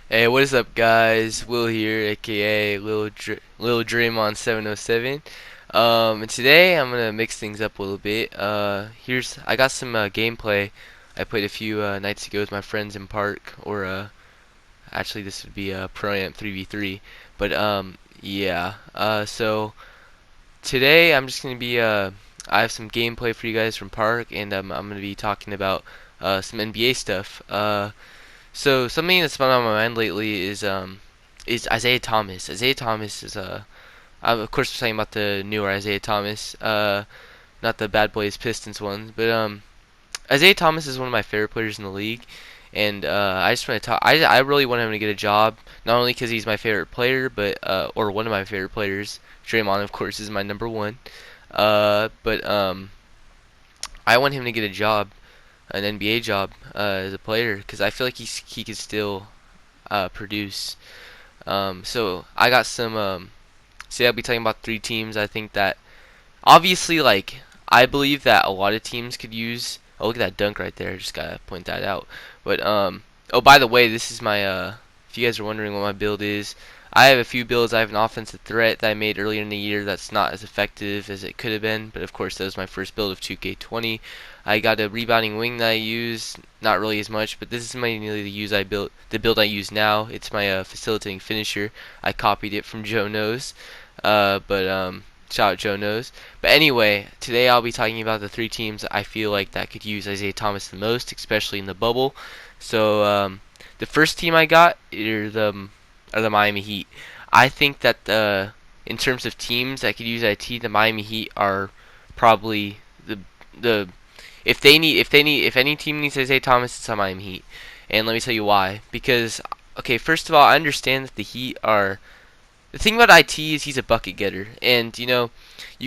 Hey, what is up, guys? Will here, aka Lil Draymond 707. And today I'm gonna mix things up a little bit. I got some gameplay I played a few nights ago with my friends in park, or actually this would be Pro Amp 3v3. But yeah. So today I'm just gonna be I have some gameplay for you guys from park, and I'm gonna be talking about some NBA stuff. So something that's been on my mind lately is Isaiah Thomas. Isaiah Thomas is I'm of course talking about the newer Isaiah Thomas, not the Bad Boys Pistons ones, but Isaiah Thomas is one of my favorite players in the league, and I just want to talk. I really want him to get a job, not only because he's my favorite player, but or one of my favorite players. Draymond, of course, is my number one. But I want him to get a job, an NBA job as a player, because I feel like he could still produce. So I got some. Say I'll be talking about three teams. I think that obviously, like, I believe that a lot of teams could use. Oh, look at that dunk right there. Just gotta point that out. But oh, by the way, this is my if you guys are wondering what my build is, I have a few builds. I have an offensive threat that I made earlier in the year that's not as effective as it could have been. But of course, that was my first build of 2K20. I got a rebounding wing that I use, not really as much, but this is mainly the build I use now. It's my facilitating finisher. I copied it from Joe Knows, but shout out Joe Knows. But anyway, today I'll be talking about the three teams I feel like that could use Isaiah Thomas the most, especially in the bubble. So the first team I got are the Miami Heat. I think that in terms of teams that could use IT, the Miami Heat are probably the if any team needs Isaiah Thomas, it's the Miami Heat. And let me tell you why. Because okay, first of all, I understand that the Heat are the thing about IT is he's a bucket getter, and you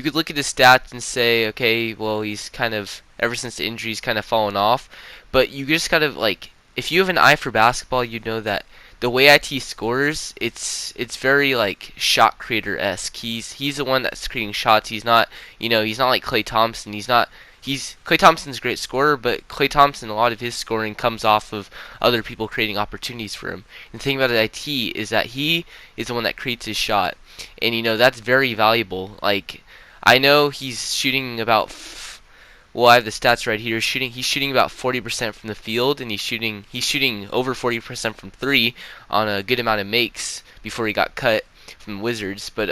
could look at his stats and say, okay, well he's kind of ever since the injuries kind of fallen off, but you just gotta like if you have an eye for basketball, you know that the way IT scores, it's very like shot creator esque. He's the one that's creating shots. He's not like Klay Thompson. He's Klay Thompson's a great scorer, but Klay Thompson, a lot of his scoring comes off of other people creating opportunities for him. And the thing about IT is that he is the one that creates his shot, and that's very valuable. Like I know he's shooting about well, I have the stats right here. He's shooting about 40% from the field, and he's shooting over 40% from three on a good amount of makes before he got cut from the Wizards. But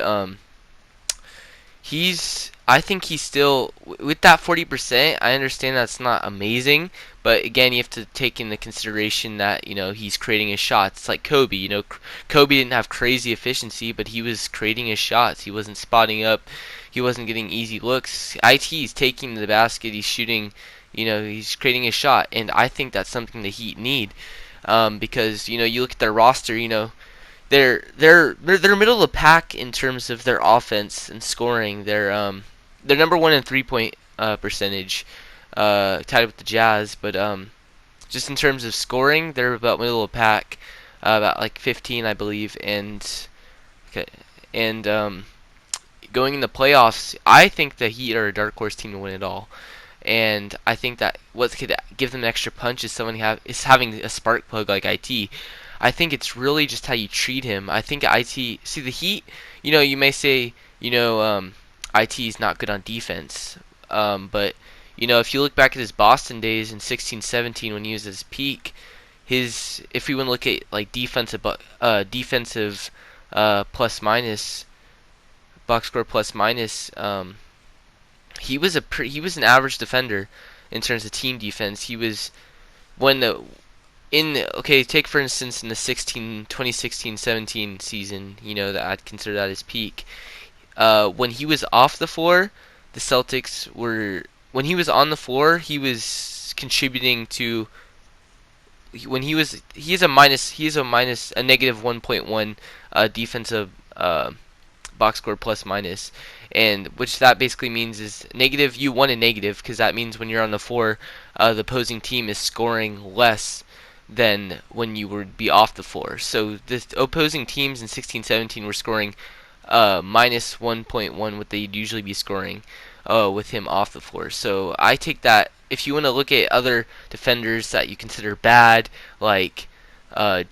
I think he's still with that 40%. I understand that's not amazing, but again, you have to take into consideration that he's creating his shots. It's like Kobe. Kobe didn't have crazy efficiency, but he was creating his shots. He wasn't spotting up. He wasn't getting easy looks. He's taking the basket. He's shooting. He's creating his shot, and I think that's something the Heat need. Because you look at their roster. They're middle of the pack in terms of their offense and scoring. They're number one in 3 point percentage, tied with the Jazz. But just in terms of scoring, they're about middle of the pack, about like 15, I believe. Okay, and going in the playoffs, I think the Heat are a dark horse team to win it all. And I think that what could give them an extra punch is having a spark plug like IT. I think it's really just how you treat him. I think IT. See the Heat. You may say IT is not good on defense, but if you look back at his Boston days in 16-17 when he was at his peak, if we want to look at like defensive plus minus box score plus minus, he was an average defender in terms of team defense. He was when the in okay, take for instance in the 2016-17 season, that I'd consider that his peak. When he was off the floor, the Celtics were when he was on the floor, he was contributing to when he is a negative 1.1 defensive box score plus minus, and which that basically means is negative. You want a negative because that means when you're on the floor, the opposing team is scoring less than when you would be off the floor. So the opposing teams in 16-17 were scoring minus 1.1 what they'd usually be scoring with him off the floor. So I take that if you want to look at other defenders that you consider bad, like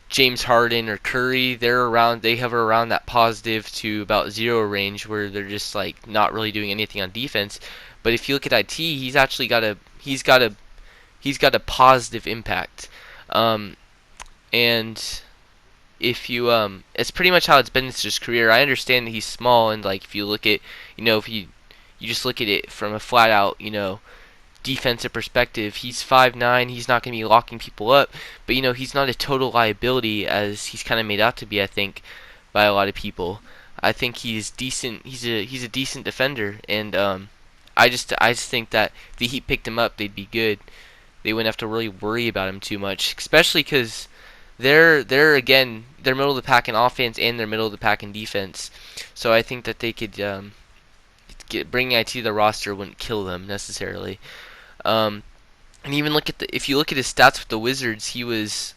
James Harden or Curry, they hover around that positive to about zero range where they're just like not really doing anything on defense. But if you look at IT, he's actually he's got a positive impact. Um, and if you it's pretty much how it's been since his career. I understand that he's small, and like if you look at, if you just look at it from a flat out, defensive perspective, he's 5'9", he's not going to be locking people up, but he's not a total liability as he's kind of made out to be, I think, by a lot of people. I think he's decent. He's a decent defender, and I just think that if the Heat picked him up, they'd be good. They wouldn't have to really worry about him too much, especially because they're middle of the pack in offense and they're middle of the pack in defense. So I think that they could bringing IT to the roster wouldn't kill them necessarily. Um, and even if you look at his stats with the Wizards, his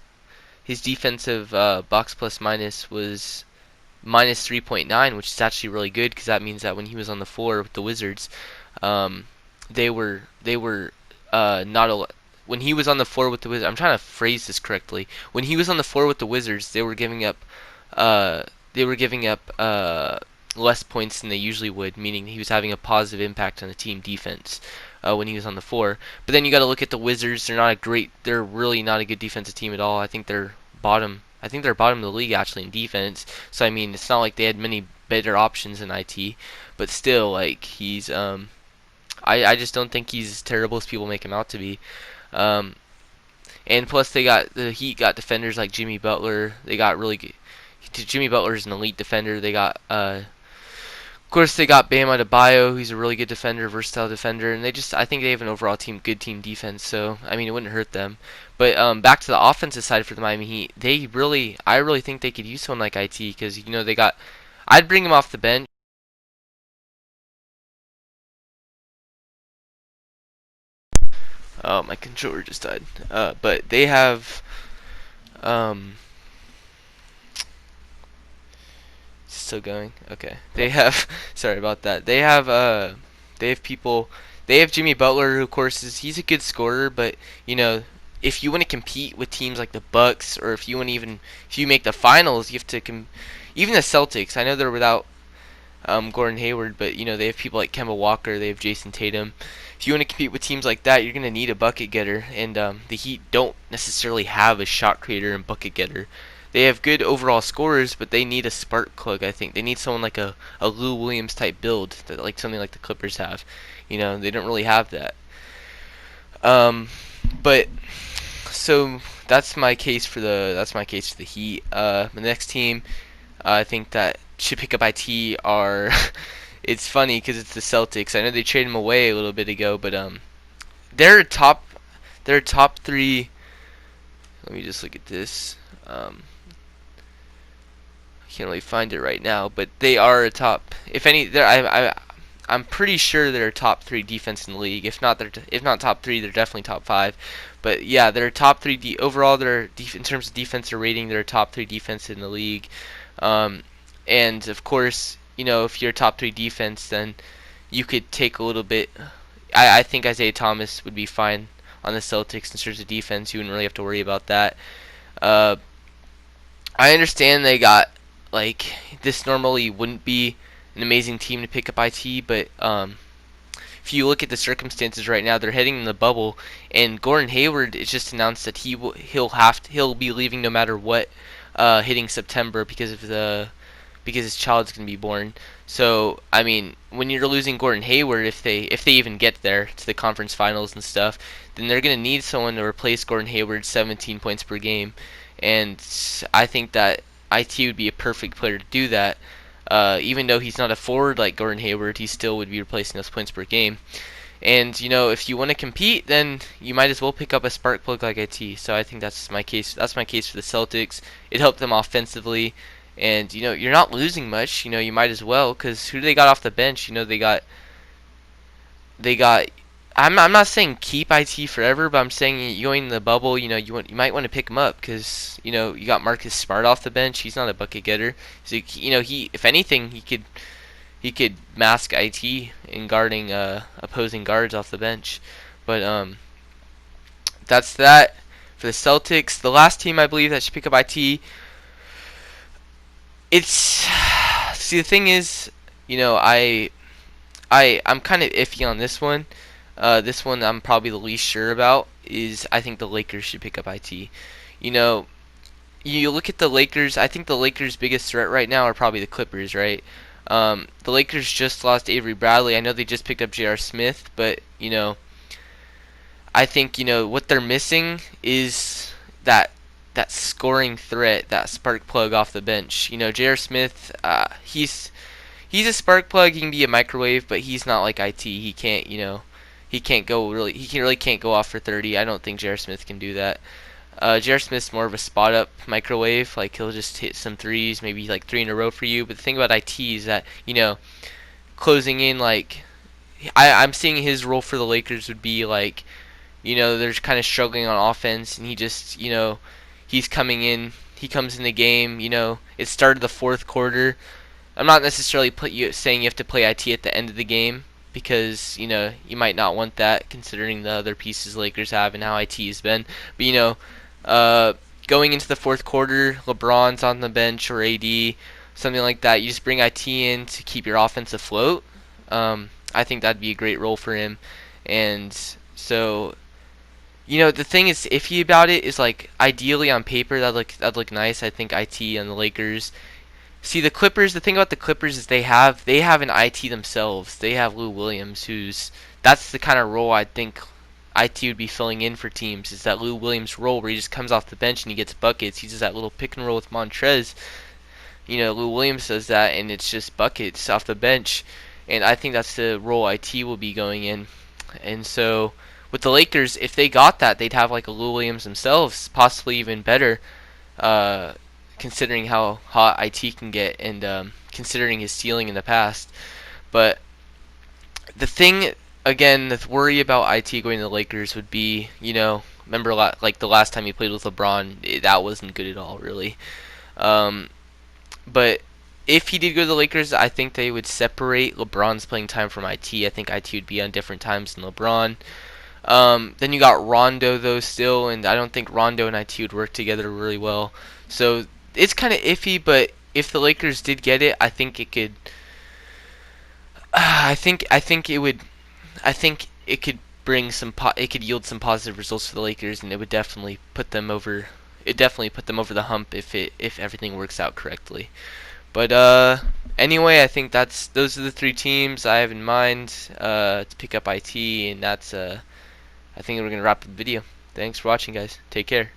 defensive box plus minus was minus 3.9, which is actually really good because that means that when he was on the floor with the Wizards, um, they were not a when he was on the floor with the Wizards. I'm trying to phrase this correctly. When he was on the floor with the Wizards, uh, they were giving up less points than they usually would, meaning he was having a positive impact on the team defense when he was on the floor. But then you got to look at the Wizards. They're really not a good defensive team at all. I think they're bottom. I think they're bottom of the league actually in defense. So I mean, it's not like they had many better options than IT, but still, like I just don't think he's as terrible as people make him out to be. Um, and plus, the Heat got defenders like Jimmy Butler. They got really good. Jimmy Butler is an elite defender. Of course, they got Bam Adebayo. He's a really good defender, versatile defender, and I think they have an overall good team defense. So I mean, it wouldn't hurt them. But back to the offensive side for the Miami Heat, I really think they could use someone like IT because I'd bring him off the bench. Oh, my controller just died. But they have um, still going. Okay. They have sorry about that. They have people. They have Jimmy Butler, who of course he's a good scorer, but if you want to compete with teams like the Bucks, or if you make the finals, you have to even the Celtics. I know they're without Gordon Hayward, but they have people like Kemba Walker, they have Jason Tatum. If you want to compete with teams like that, you're going to need a bucket getter, and the Heat don't necessarily have a shot creator and bucket getter. They have good overall scorers, but they need a spark plug. I think they need someone like a Lou Williams type build, like something like the Clippers have. They don't really have that. But so that's my case for the Heat. The next team I think that should pick up IT are it's funny because it's the Celtics. I know they traded him away a little bit ago, but they're top they're top three. Let me just look at this. I can't really find it right now, but they are a top. If any, I'm pretty sure they're top three defense in the league. If not top three, they're definitely top five. But yeah, they're top three overall. In terms of defensive rating, they're top three defense in the league. Um, and of course, if you're a top three defense, then you could take a little bit. I think Isaiah Thomas would be fine on the Celtics in terms of defense. You wouldn't really have to worry about that. Uh, I understand they got like this normally wouldn't be an amazing team to pick up IT, but if you look at the circumstances right now, they're heading in the bubble, and Gordon Hayward is just announced that he'll be leaving no matter what, hitting September because his child's gonna be born. So I mean, when you're losing Gordon Hayward, if they even get there to the conference finals and stuff, then they're gonna need someone to replace Gordon Hayward's 17 points per game, and I think that IT would be a perfect player to do that. Even though he's not a forward like Gordon Hayward, he still would be replacing those points per game. And if you want to compete, then you might as well pick up a spark plug like IT. So I think that's my case. That's my case for the Celtics. It helped them offensively, and you're not losing much. You might as well, because who do they got off the bench? They got. I'm not saying keep IT forever, but I'm saying you going in the bubble. You might want to pick him up because you got Marcus Smart off the bench. He's not a bucket getter. So he if anything he could mask IT in guarding opposing guards off the bench. But that's that For the Celtics, the last team I believe that should pick up IT, it's see the thing is, you know, I'm kind of iffy on this one. This one I'm probably the least sure about is I think the Lakers should pick up IT. You know, you look at the Lakers. I think the Lakers' biggest threat right now are probably the Clippers, right? The Lakers just lost Avery Bradley. I know they just picked up J.R. Smith, but you know, I think you know what they're missing is that scoring threat, that spark plug off the bench. You know, J.R. Smith, he's a spark plug. He can be a microwave, but he's not like IT. He can't, you know, he can't go really. Really can't go off for 30. I don't think J.R. Smith can do that. J.R. Smith's more of a spot up microwave. Like he'll just hit some threes, maybe like 3 in a row for you. But the thing about IT is that you know closing in like I'm seeing his role for the Lakers would be like you know they're kind of struggling on offense, and he just you know he's coming in. He comes in the game. You know it started the fourth quarter. I'm not necessarily saying you have to play IT at the end of the game because you know you might not want that considering the other pieces Lakers have and how IT has been. But you know, uh, going into the fourth quarter, LeBron's on the bench or AD, something like that. You just bring IT in to keep your offense afloat. I think that'd be a great role for him, and so. You know the thing is iffy about it is like ideally on paper that'd look nice. I think IT on the Lakers. See the Clippers. The thing about the Clippers is they have an IT themselves. They have Lou Williams, who's that's the kind of role I think IT would be filling in for teams. Is that Lou Williams role where he just comes off the bench and he gets buckets. He does that little pick and roll with Montrez. You know Lou Williams does that and it's just buckets off the bench. And I think that's the role IT will be going in. And so with the Lakers, if they got that, they'd have like a Lou Williams themselves, possibly even better. Uh, Considering how hot IT can get and considering his ceiling in the past. But the thing, again, the worry about IT going to the Lakers would be, you know, remember like the last time he played with LeBron, that wasn't good at all, really. Um, but if he did go to the Lakers, I think they would separate LeBron's playing time from IT. I think IT would be on different times than LeBron. Then you got Rondo though still, and I don't think Rondo and IT would work together really well. So it's kind of iffy, but if the Lakers did get it, I think it could. I think it would. I think it could bring it could yield some positive results for the Lakers, and it would definitely put them over. It definitely put them over the hump if everything works out correctly. But anyway, I think those are the 3 teams I have in mind to pick up IT, and that's I think we're gonna wrap up the video. Thanks for watching, guys. Take care.